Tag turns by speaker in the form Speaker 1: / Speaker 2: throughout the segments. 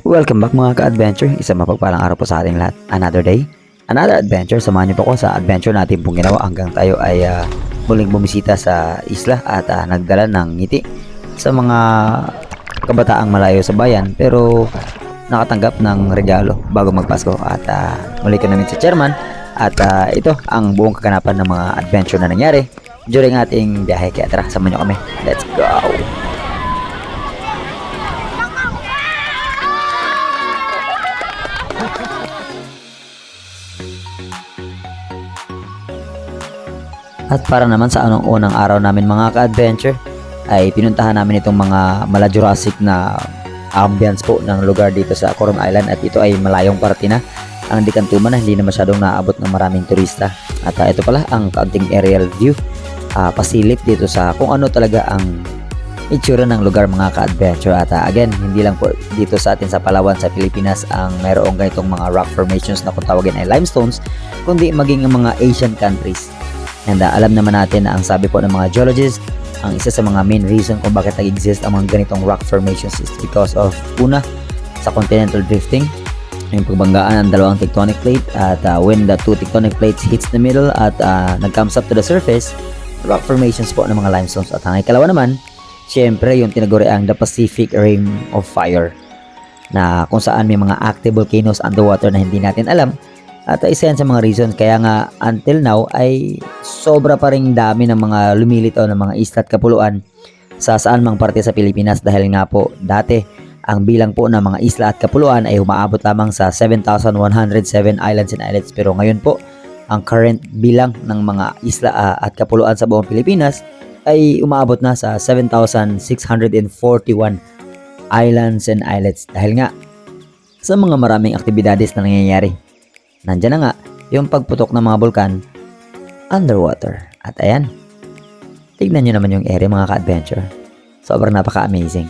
Speaker 1: Welcome back mga ka-adventure, isang mapagpalang araw po sa ating lahat. Another day, another adventure. Samahan niyo po ako sa adventure natin pong ginawa hanggang tayo ay muling bumisita sa isla at nagdala ng ngiti sa mga kabataang malayo sa bayan pero nakatanggap ng regalo bago magpasko. At muli ko namin si Chairman at ito ang buong kaganapan ng mga adventure na nangyari during ating biyahe. Kaya tara, samahan niyo kami. Let's go! At para naman sa anong unang araw namin mga ka-adventure ay pinuntahan namin itong mga mala Jurassic na ambience po ng lugar dito sa Coron Island, at ito ay malayong parte na ang dikantuman na hindi na masyadong naabot ng maraming turista. At ito pala ang kaunting aerial view, pasilip dito sa kung ano talaga ang itsura ng lugar mga ka-adventure. At again, hindi lang po dito sa atin sa Palawan sa Pilipinas ang mayroong ganitong mga rock formations na kung tawagin ay limestones, kundi maging ang mga Asian countries. And alam naman natin na ang sabi po ng mga geologists, ang isa sa mga main reason kung bakit nag-exist ang mga ganitong rock formations is because of una, sa continental drifting, yung pagbanggaan ng dalawang tectonic plate, at when the two tectonic plates hits the middle at nag-comes up to the surface, rock formations po ng mga limestones. At ang ikalawa naman, syempre yung tinaguri ang the Pacific Ring of Fire, na kung saan may mga active volcanoes underwater na hindi natin alam. At isa yan sa mga reasons kaya nga until now ay sobra pa ring dami ng mga lumilitaw ng mga isla at kapuluan sa saan mang parte sa Pilipinas, dahil nga po dati ang bilang po ng mga isla at kapuluan ay humaabot lamang sa 7,107 islands and islets, pero ngayon po ang current bilang ng mga isla at kapuluan sa buong Pilipinas ay umaabot na sa 7,641 islands and islets, dahil nga sa mga maraming aktibidades na nangyayari. Nandiyan na nga yung pagputok ng mga bulkan underwater. At ayan, tignan nyo naman yung area mga ka-adventure. Sobrang napaka-amazing.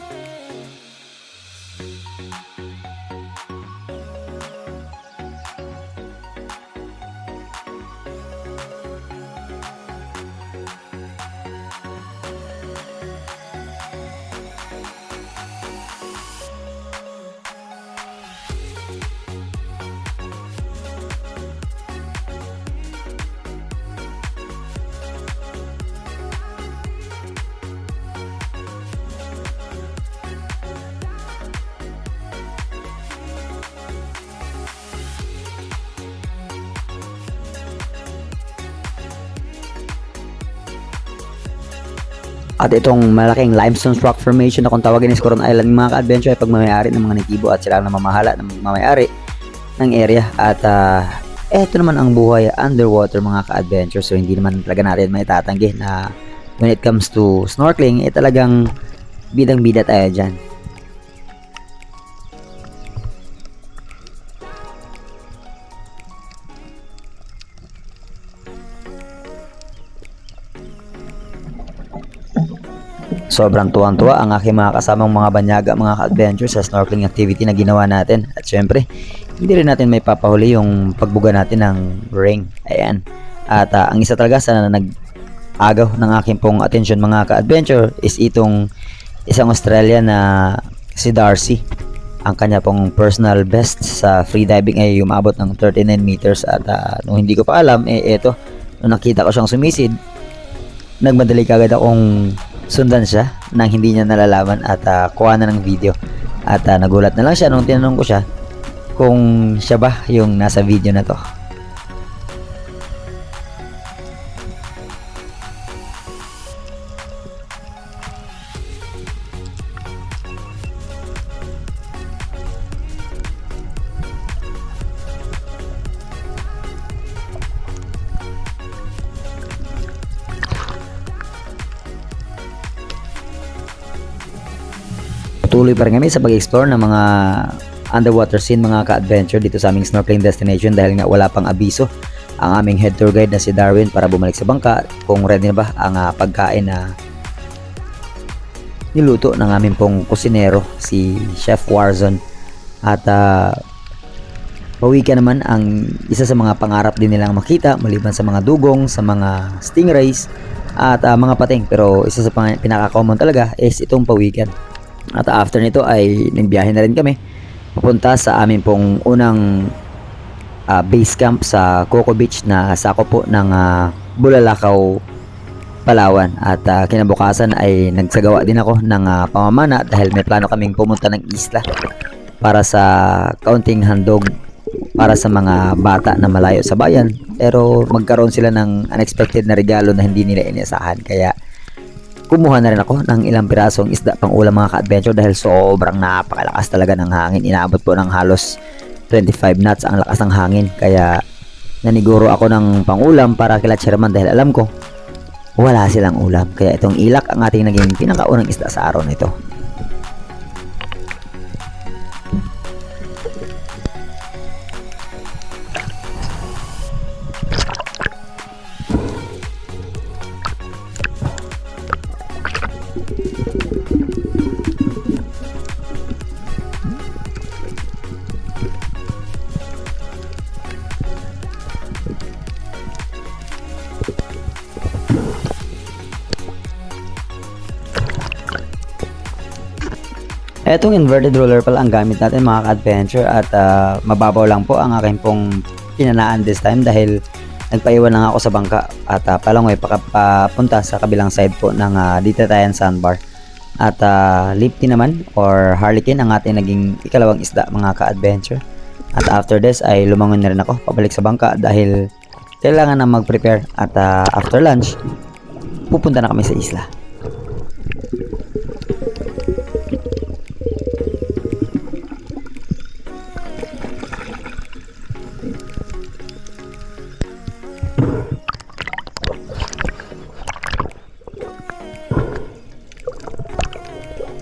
Speaker 1: At itong malaking limestone rock formation na kung tawagin is Coron Island mga ka-adventure ay pagmamayari ng mga natibo at sila ang namamahala ng mamayari ng area. At eto naman ang buhay underwater mga ka-adventure. So hindi naman talaga natin may tatanggi na when it comes to snorkeling, talagang bidang-bida tayo dyan. Sobrang tuwang-tuwa ang aking mga kasamang mga banyaga mga ka-adventure sa snorkeling activity na ginawa natin. At syempre, hindi rin natin may papahuli yung pagbuga natin ng ring. Ayan. At ang isa talaga sa nag-agaw ng aking pong atensyon mga ka-adventure is itong isang Australian na si Darcy. Ang kanya pong personal best sa freediving ay umabot ng 39 meters. At nung hindi ko pa alam, eto, nung nakita ko siyang sumisid, nagmadali kagad akong sundan siya nang hindi niya nalalaman at kuha na ng video. At nagulat na lang siya nung tinanong ko siya kung siya ba yung nasa video na to. Tuloy pa rin kami sa pag-explore ng mga underwater scene mga ka-adventure dito sa aming snorkeling destination, dahil nga wala pang abiso ang aming head tour guide na si Darwin para bumalik sa bangka kung ready na ba ang pagkain na niluto ng aming pong kusinero si Chef Warzone. At pawikan naman ang isa sa mga pangarap din nilang makita maliban sa mga dugong, sa mga stingrays at mga pating, pero isa sa pinaka-common talaga is itong pawikan. At after nito ay nagbiyahe na rin kami papunta sa amin pong unang base camp sa Coco Beach na sakop po ng Bulalakaw, Palawan. At kinabukasan ay nagsagawa din ako ng pamamana dahil may plano kaming pumunta ng isla para sa kaunting handog para sa mga bata na malayo sa bayan, pero magkaroon sila ng unexpected na regalo na hindi nila inasahan. Kaya kumuha na rin ako ng ilang pirasong isda pang ulam mga ka-adventure dahil sobrang napakalakas talaga ng hangin. Inaabot po ng halos 25 knots ang lakas ng hangin. Kaya naniguro ako ng pangulam para kila Chairman dahil alam ko wala silang ulam. Kaya itong ilak ang ating naging pinakaunang isda sa araw na ito. Etong inverted roller pala ang gamit natin mga ka-adventure at mababaw lang po ang aking pong pinanaan this time dahil nagpaiwan lang ako sa bangka at palangoy papunta sa kabilang side po ng Ditatayan Sandbar. At lifty naman or harlequin ang ating naging ikalawang isda mga ka-adventure. At after this ay lumangon na rin ako pabalik sa bangka dahil kailangan na mag-prepare at after lunch pupunta na kami sa isla.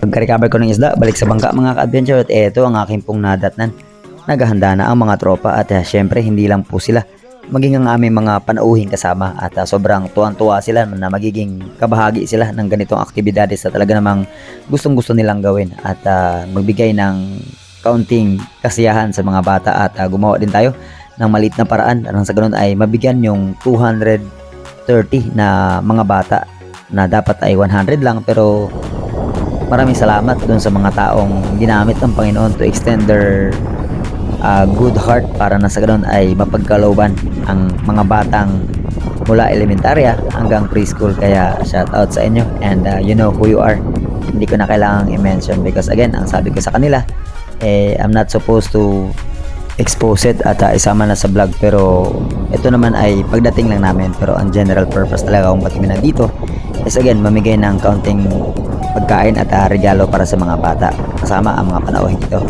Speaker 1: Pagka-recover ko ng isda, balik sa bangka mga ka-adventure at eto ang aking pong nadatnan. Naghahanda na ang mga tropa at syempre hindi lang po sila, maging ang aming mga panauhing kasama at sobrang tuwan-tuwa sila na magiging kabahagi sila ng ganitong aktibidades na talaga namang gustong-gusto nilang gawin at magbigay ng kaunting kasiyahan sa mga bata at gumawa din tayo ng maliit na paraan nang sa ganun ay mabigyan yung 230 na mga bata na dapat ay 100 lang, pero maraming salamat dun sa mga taong ginamit ng Panginoon to extend their good heart para na sa ganun ay mapagkalooban ang mga batang mula elementarya hanggang preschool. Kaya shout out sa inyo and you know who you are. Hindi ko na kailangang i-mention because again, ang sabi ko sa kanila I'm not supposed to expose it at isama na sa vlog, pero ito naman ay pagdating lang namin, pero ang general purpose talaga kung ba't kami nandito is again mamigay ng kaunting pagkain at regalo para sa mga bata kasama ang mga panauhin ito.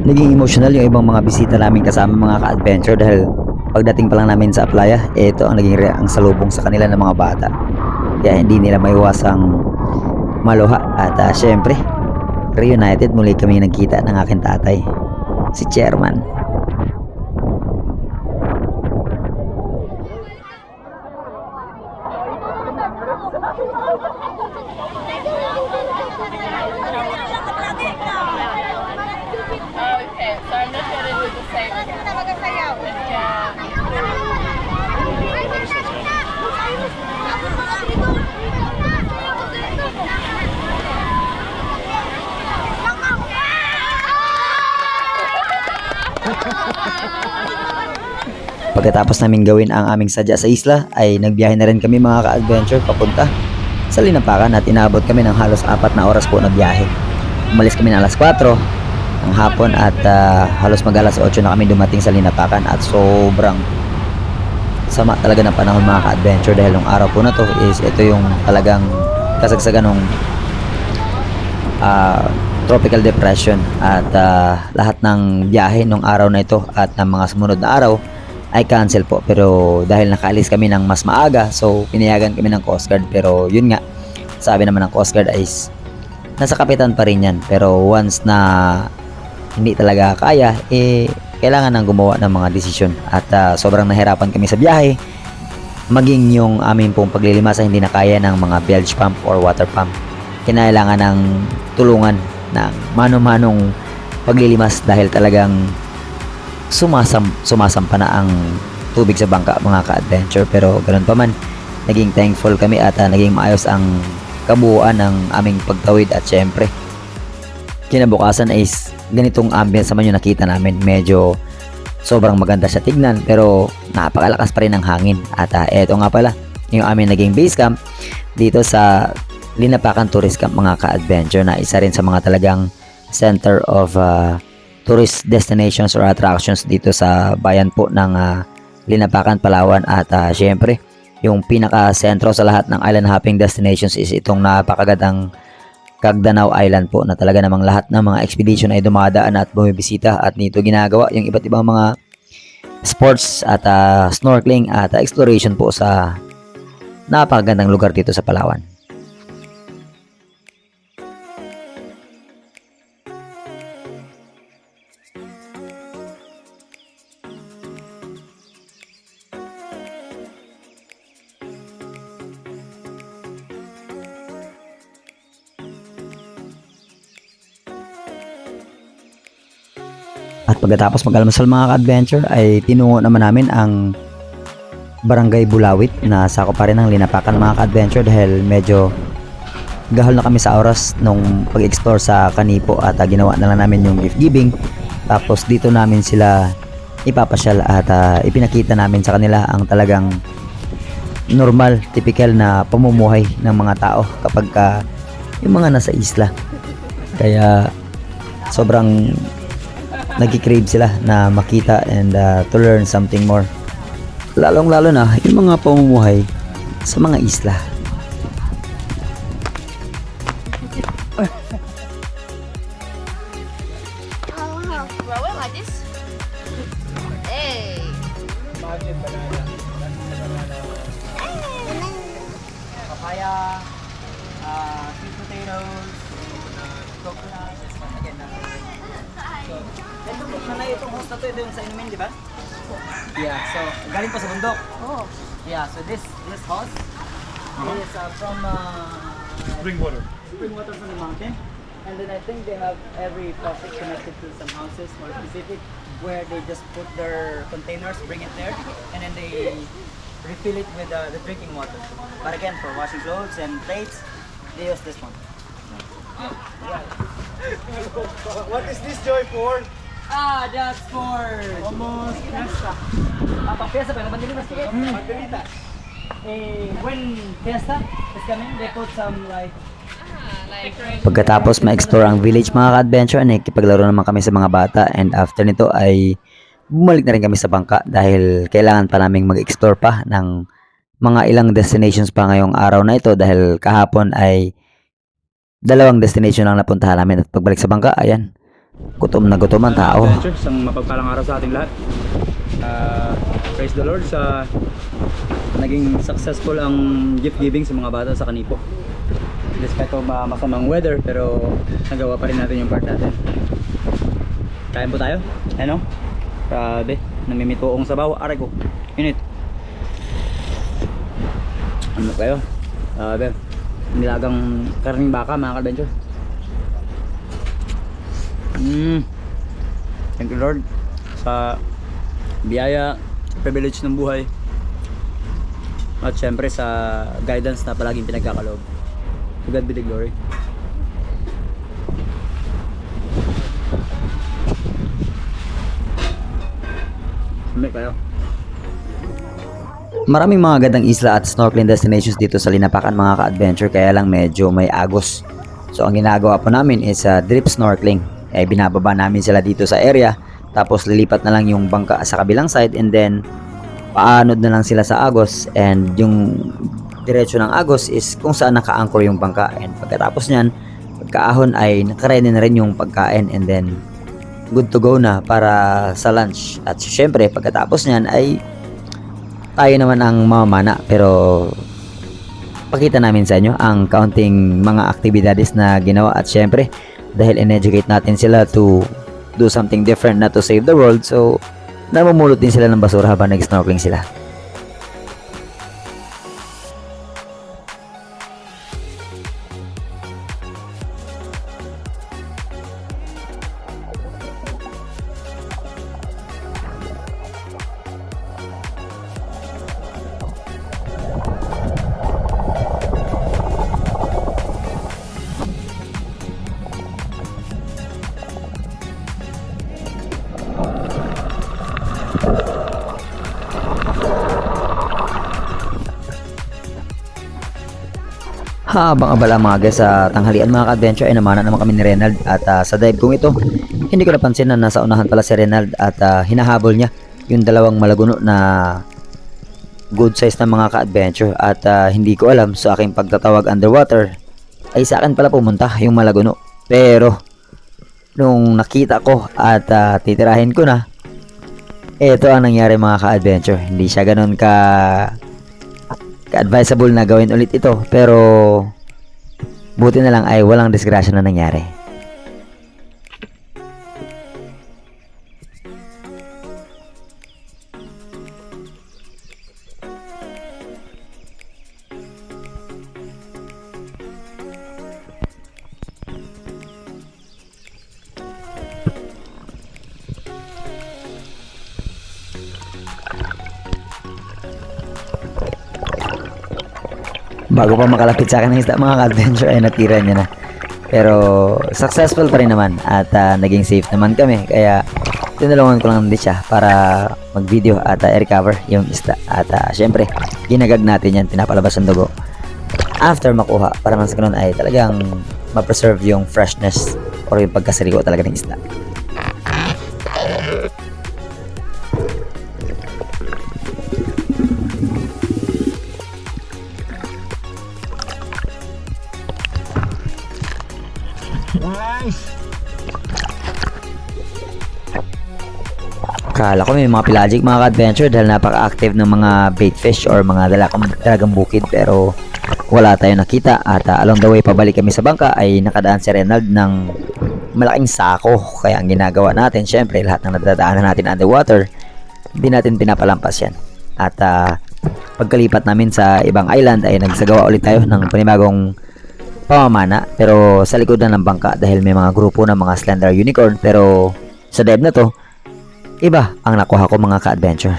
Speaker 1: Naging emotional yung ibang mga bisita namin kasama mga ka-adventure dahil pagdating pa lang namin sa playa, ito ang naging ang salubong sa kanila ng mga bata. Kaya hindi nila maiwasang maluha at syempre, reunited muli kami nagkita ng aking tatay, si Chairman.
Speaker 2: Okay, so I'm not gonna do the same again.
Speaker 1: Pagkatapos namin gawin ang aming sadya sa isla ay nagbiyahe na rin kami mga ka-adventure papunta sa Linapakan at inabot kami ng halos 4 na oras po na biyahe. Umalis kami ng alas 4 ng hapon at halos mag alas 8 na kami dumating sa Linapakan at sobrang sama talaga ng panahon mga ka-adventure dahil yung araw po na to is ito yung talagang kasagsagan ng tropical depression at lahat ng biyahe nung araw na ito at ng mga sumunod na araw ay cancel po, pero dahil nakaalis kami ng mas maaga so pinayagan kami ng Coast Guard, pero yun nga sabi naman ng Coast Guard ay nasa kapitan pa rin yan, pero once na hindi talaga kaya kailangan nang gumawa ng mga desisyon at sobrang nahirapan kami sa biyahe maging yung amin pong paglilimas ay hindi na kaya ng mga bilge pump or water pump. Kinailangan ng tulungan ng mano-manong paglilimas dahil talagang sumasampa na ang tubig sa bangka mga ka-adventure. Pero ganun pa man, naging thankful kami at naging maayos ang kabuuan ng aming pagtawid at syempre kinabukasan is ganitong ambience naman yung nakita namin. Medyo sobrang maganda siya tignan pero napakalakas pa rin ng hangin. At eto nga pala yung aming naging base camp dito sa Linapakan Tourist Camp mga ka-adventure, na isa rin sa mga talagang center of tourist destinations or attractions dito sa bayan po ng Linapakan, Palawan. At syempre yung pinaka-sentro sa lahat ng island hopping destinations is itong napakagandang Cagdanao Island po, na talaga namang lahat ng mga expedition ay dumadaan at bumibisita at nito ginagawa yung iba't ibang mga sports at snorkeling at exploration po sa napakagandang lugar dito sa Palawan. At pagkatapos mag-almusal mga ka-adventure ay tinungo naman namin ang Barangay Bulawit na sakop pa rin ng Linapakan mga ka-adventure dahil medyo gahol na kami sa oras nung pag-explore sa Kanipo at ginawa na lang namin yung gift giving. Tapos dito namin sila ipapasyal at ipinakita namin sa kanila ang talagang normal, typical na pamumuhay ng mga tao kapag yung mga nasa isla. Kaya sobrang nagki-crave sila na makita and to learn something more. Lalong-lalo na yung mga pamumuhay sa mga isla.
Speaker 2: Well, like this. Hey.
Speaker 1: Papaya, sweet potatoes, coconut, again ito po na itong host na to, ito yung sa inumin, di ba? Yeah, so galing pa sa bundok.
Speaker 2: Oh.
Speaker 1: Yeah, so this host is from
Speaker 3: Spring water.
Speaker 1: spring water from the mountain. And then I think they have every faucet connected to some houses more specific where they just put their containers, bring it there, and then they refill it with the drinking water. But again, for washing clothes and plates, they use this one.
Speaker 3: What is this joy for?
Speaker 1: That's for almost fiesta. Pang fiesta pa, naman mas ticket.
Speaker 3: Margaritas.
Speaker 1: When fiesta is coming, they put some like
Speaker 2: Like
Speaker 1: pagkatapos ma-explore ang village mga ka-adventure, nakikipaglaro naman kami sa mga bata and after nito ay bumalik na rin kami sa bangka dahil kailangan pa naming mag-explore pa ng mga ilang destinations pa ngayong araw na ito dahil kahapon ay 2 destination lang napuntahan namin at pagbalik sa bangka, ayan, gutom na gutom ang tao.
Speaker 3: Adventures, ang mapagpalang araw sa ating lahat. Praise the Lord sa naging successful ang gift giving sa mga bata sa Kanipo. Despite of masamang weather, pero nagawa pa rin natin yung part natin. Kain po tayo. Ano? Grabe, namimituong sabaw. Aray ko, init. Ano kayo? Grabe, nilagang karning baka mga ka-adventure. Thank you Lord sa biyaya, privilege ng buhay, at syempre sa guidance na palaging pinagkakaloob. To God be the glory. Maraming mga gandang isla at snorkeling destinations dito sa Linapakan mga ka-adventure, kaya lang medyo may agos. So ang ginagawa po namin is drip snorkeling. Binababa namin sila dito sa area, tapos lilipat na lang yung bangka sa kabilang side and then paanod na lang sila sa agos, and yung diretso ng agos is kung saan naka-anchor yung bangka, and pagkatapos nyan, pagkaahon ay nakaredy na rin yung pagkain and then good to go na para sa lunch. At syempre pagkatapos nyan ay tayo naman ang mamamana, pero pakita namin sa inyo ang kaunting mga aktibidades na ginawa. At syempre dahil in-educate natin sila to do something different, not to save the world, so namumulot din sila ng basura habang nag-snorkeling sila. Habang abala mga guys sa tanghalian mga ka-adventure ay namana naman kami ni Renald at sa dive kong ito hindi ko napansin na nasa unahan pala si Renald at hinahabol niya yung dalawang malaguno na good size na mga ka-adventure at hindi ko alam sa aking pagtatawag underwater ay sa akin pala pumunta yung malaguno. Pero nung nakita ko at titirahin ko na, ito ang nangyari mga ka-adventure. Hindi siya ganun ka-advisable na gawin ulit ito, pero buti na lang ay walang disgrasya na nangyari. Bago pa makalapit sa akin ng isda mga ka-adventure ay natira niya na. Pero successful pa rin naman at naging safe naman kami. Kaya tinulungan ko lang din siya para mag-video at i-recover yung isda. At syempre, ginagag natin yan, pinapalabas ang dugo. After makuha, para mas ganun ay talagang ma-preserve yung freshness or yung pagkasariwa talaga ng isda. Akala ko may mga pelagic mga ka-adventure dahil napaka-active ng mga bait fish or mga dalagang bukid, pero wala tayong nakita at along the way pabalik kami sa bangka ay nakadaan si Renald ng malaking sako. Kaya ang ginagawa natin, syempre lahat ng nadadaanan natin underwater, hindi natin pinapalampas yan. At pagkalipat namin sa ibang island ay nagsagawa ulit tayo ng panibagong pamamana pero sa likod na ng bangka dahil may mga grupo ng mga slender unicorn. Pero sa dive na to, iba ang nakuha ko mga ka-adventure.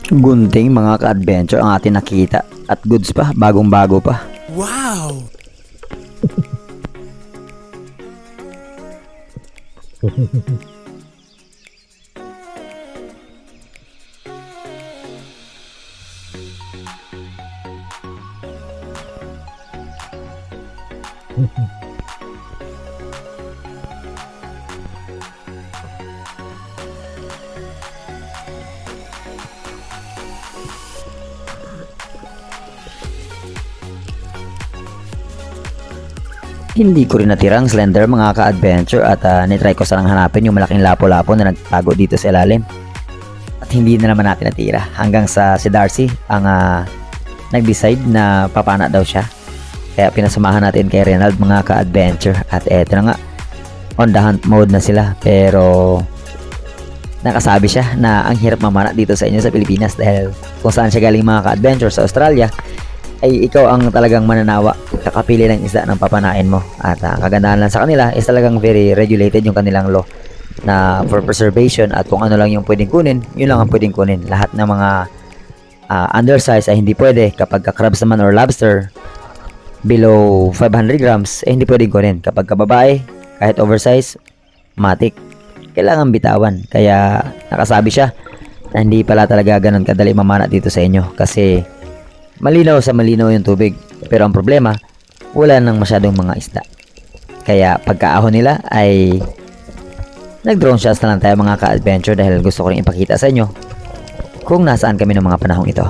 Speaker 3: Gunting mga ka-adventure ang atin nakita at goods pa, bagong bago pa.
Speaker 4: Wow!
Speaker 3: Hindi ko rin natira ang slender mga ka-adventure at nitry ko sanang hanapin yung malaking lapo-lapo na nagtago dito sa ilalim. At hindi na naman natin natira hanggang sa si Darcy ang nag-decide na papana daw siya. Kaya pinasamahan natin kay Renald mga ka-adventure at eto na nga, on the hunt mode na sila. Pero nakasabi siya na ang hirap mamana dito sa inyo sa Pilipinas dahil kung saan siya galing mga ka-adventure sa Australia ay ikaw ang talagang mananawa, kakapili ng isda ng papanain mo. At ang kagandahan lang sa kanila is talagang very regulated yung kanilang law na for preservation at kung ano lang yung pwedeng kunin, yun lang ang pwedeng kunin. Lahat ng mga undersize ay hindi pwede. Kapag crabs naman or lobster below 500 grams ay hindi pwedeng kunin. Kapag kababae, kahit oversize, matik, kailangan bitawan. Kaya nakasabi siya na hindi pala talaga ganun kadali mamana dito sa inyo kasi malinaw sa malinaw yung tubig. Pero ang problema, wala nang masyadong mga isda. Kaya pagkaahon nila ay nag-drone shots na lang tayo mga ka-adventure dahil gusto ko rin ipakita sa inyo kung nasaan kami ng mga panahong ito.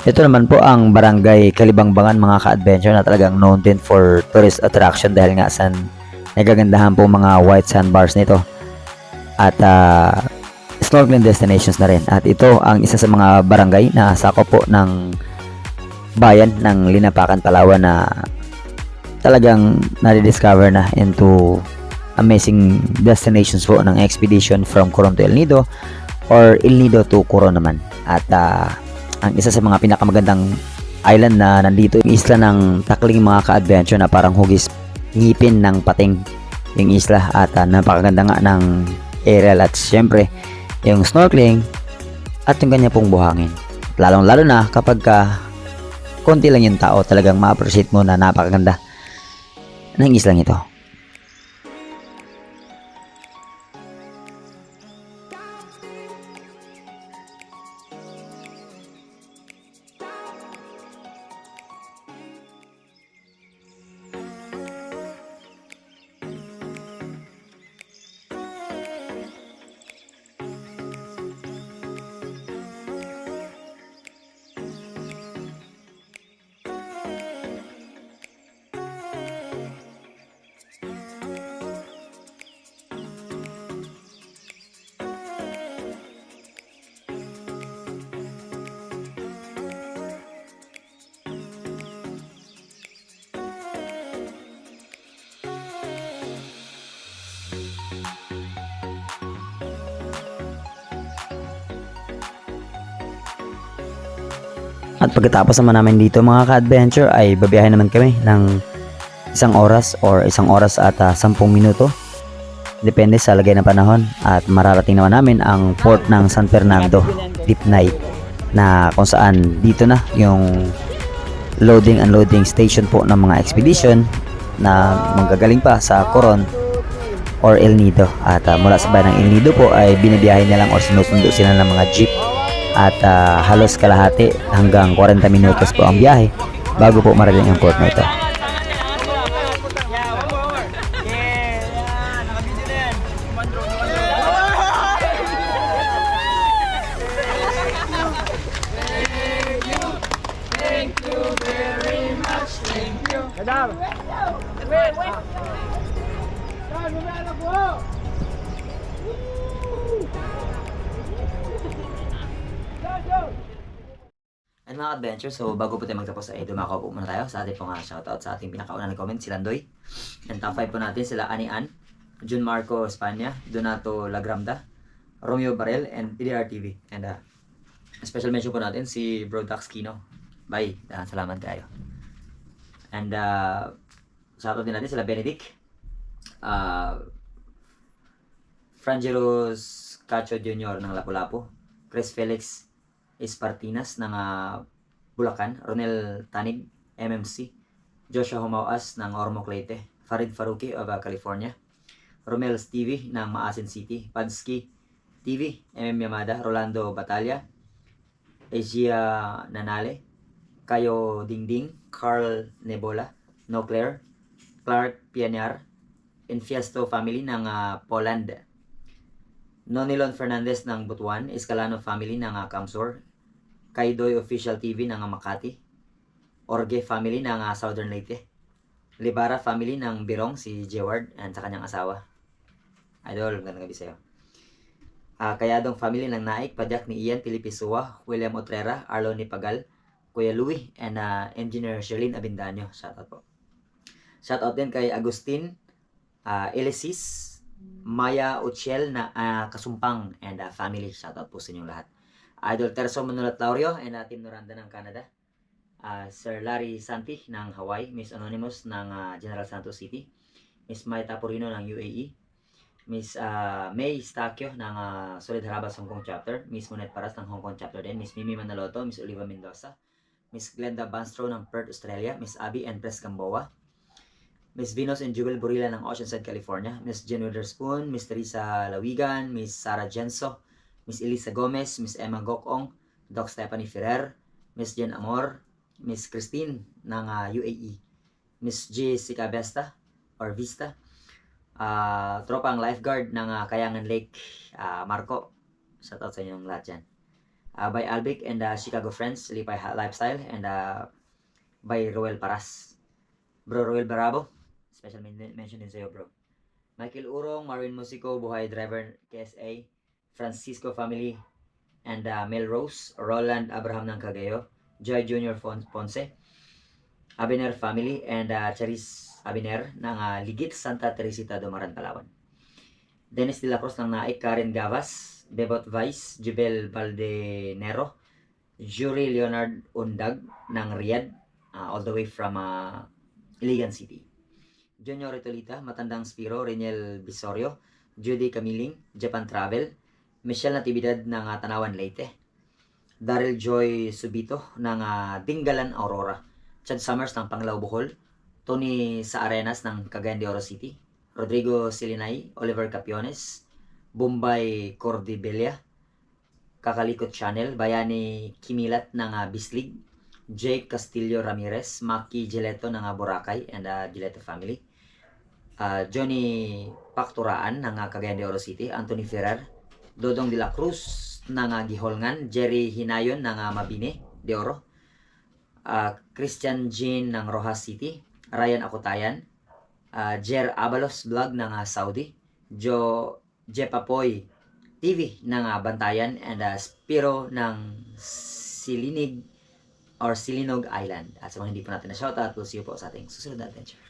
Speaker 3: Ito naman po ang barangay Kalibangbangan mga ka-adventure na talagang known din for tourist attraction dahil nga sa nagagandahan po mga white sandbars nito at snorkeling destinations na rin. At ito ang isa sa mga barangay na sakop po ng bayan ng Linapacan, Palawan na talagang nadi-discover na into amazing destinations po ng expedition from Coron to El Nido or El Nido to Coron naman. At ang isa sa mga pinakamagandang island na nandito yung isla ng Takling mga ka-adventure na parang hugis ngipin ng pating yung isla at napakaganda nga ng aerial at syempre yung snorkeling at yung kanya pong buhangin. lalong-lalo na kapag konti lang yung tao, talagang ma-appreciate mo na napakaganda ng islang ito. At pagkatapos naman namin dito mga ka-adventure ay babiyahin naman kami ng 1 oras or 1 oras at 10 minuto. Depende sa lagay ng panahon at mararating naman namin ang port ng San Fernando, Dipnay, na kung saan dito na yung loading and unloading station po ng mga expedition na manggagaling pa sa Coron or El Nido. At mula sa bayan ng El Nido po ay binibiyahe na lang or sinusundo sila ng mga jeep at halos kalahati hanggang 40 minutos po ang biyahe bago po marating ang port na ito. At mga adventure, so bago po tayo magtapos ay dumako po muna tayo sa ating pong shoutout sa ating pinakaunang nag-comment, si Landoy. And top 5 po natin sila Ani Ann, Jun Marco Espanya, Donato Lagramda, Romeo Barel, and PDR TV. And special mention po natin si Bro Dax Kino. Bye, salamat kayo. And shoutout din natin sila Benedict, Frangelos Cacho Jr. ng Lapu-Lapu, Chris Felix Espartinas ng Bulacan, Ronel Tanig, MMC, Joshua Humauas ng Ormoc Leyte, Farid Faruqi of California, Romel Stevie ng Maasin City, Padsky TV, Yamada, Rolando Batalla, Asia Nanale, Kayo Dingding, Carl Nebola, Noclair, Clark Pianyar, Infiesto Family ng Poland, Nonilon Fernandez ng Butuan, Escalano Family ng Camsor, Kaidoy Official TV ng Makati, Orge Family ng Southern Leyte, Libara Family ng Birong, si Jeward and sa kanyang asawa. Idol, magandang gabi sa'yo. Kayadong Family ng Naik, Padyak ni Ian Pilipisua, William Otrera, Arlon Nipagal, Kuya Louie, and Engineer Sherlyn Abindanyo. Shoutout po. Shoutout din kay Agustin Elisis, Maya Uchiel na Kasumpang and family. Shoutout po sa inyong lahat. Idol Terso Manulat Laurio and Team Noranda ng Canada, Sir Larry Santi ng Hawaii, Miss Anonymous ng General Santos City, Miss Mai Tapurino ng UAE, Miss May Stakyo ng Solid Harabas Hong Kong Chapter, Miss Monet Paras ng Hong Kong Chapter din, Miss Mimi Manaloto, Miss Oliva Mendoza, Miss Glenda Banstro ng Perth, Australia, Miss Abby and Pres Gamboa, Miss Venus and Jubel Burila ng Oceanside, California, Miss Jen Witherspoon, Miss Teresa Lawigan, Miss Sarah Jenso, Miss Elisa Gomez, Miss Emma Gokong, Doc Stephanie Ferrer, Miss Jen Amor, Miss Christine ng UAE, Miss Jessica Vesta or Vista, tropang lifeguard ng Kayangan Lake, Marco. Shoutout sa inyong lahat dyan. By Albic and Chicago Friends, Lipay Lifestyle, and by Roel Paras. Bro Roel Barabo, special mention din sa'yo, bro. Michael Urong, Marvin Musico, Buhay Driver, KSA, Francisco Family, and Melrose, Roland Abraham ng Cagayo, Joy Jr. Ponce, Abiner Family, and Charis Abiner ng Ligit, Santa Teresita, Dumaran, Palawan. Dennis De La Cruz ng Naik, Karen Gavas, Bebot Vice, Jubel Valdenero, Jury Leonard Undag ng Riyadh, all the way from Iligan City. Junior Ritolita, Matandang Spiro, Reniel Bisorio, Judy Camiling, Japan Travel, Michelle Natividad ng Tanawan Leyte, Daryl Joy Subito ng Dingalan, Aurora. Chad Summers ng Panglao, Bohol. Tony Saarenas ng Cagayan de Oro City. Rodrigo Silinay, Oliver Capiones, Bombay Cordibella, Kakalikot Channel, Bayani Kimilat ng Bislig, Jake Castillo Ramirez, Maki Gileto ng Boracay and Gileto family, Johnny Pacturaan ng Cagayan de Oro City, Anthony Ferrer, Dodong de la Cruz ng Giholngan, Jerry Hinayon ng Mabini de Oro, Christian Jean ng Rojas City, Ryan Akutayan, Jer Abalos Vlog ng Saudi, Jepapoy TV ng Bantayan, and Spiro ng Silinog Island. At sa mga hindi po natin na shoutout, we'll see you po sa ating susunod na adventure.